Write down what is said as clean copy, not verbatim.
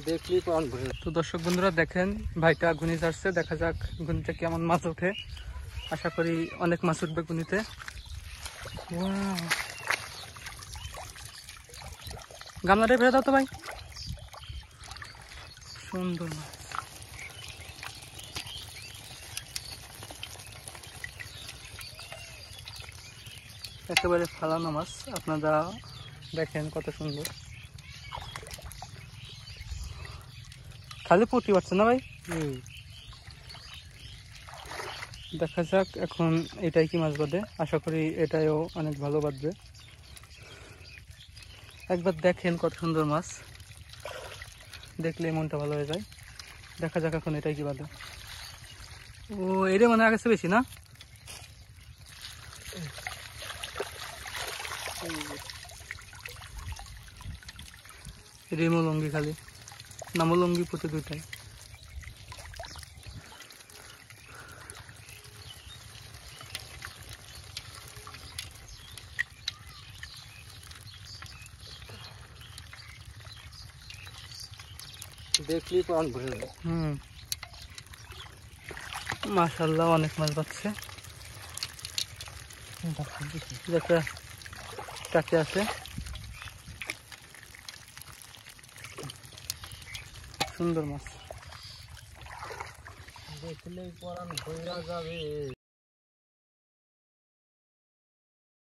দেখলি প্রাণ ভরে। তো দর্শক বন্ধুরা দেখেন ভাইটা গুনি ছাড়ছে, দেখা যাক গুনিতে কেমন মাছ ওঠে। আশা করি অনেক মাছ উঠবে গুনিতে। গামলাটা ভেড়ে দাও তো ভাই, সুন্দর মাছ। একেবারে ফালানো মাছ, আপনারা দেখেন কত সুন্দর। খালি পুঁটি পাচ্ছে না ভাই। দেখা যাক এখন এটাই কি মাছ বাঁধে। আশা করি এটাইও অনেক ভালো বাঁধবে। একবার দেখেন কত সুন্দর মাছ, দেখলে মনটা ভালো হয়ে যায়। দেখা যাক এখন এটাই কি বাঁধে। ও এটা মনে আগেছে বেশি না। রেমো লঙ্গি খালি, নামো লঙ্গি পুঁতে দুইটাই। দেখলি প্রাণ ভরে যাবে। মাশাআল্লাহ অনেক মাছ পাচ্ছে। একটা কাছে আছে, সুন্দর মাছ, দেখলেই প্রাণ ভরে যাবে।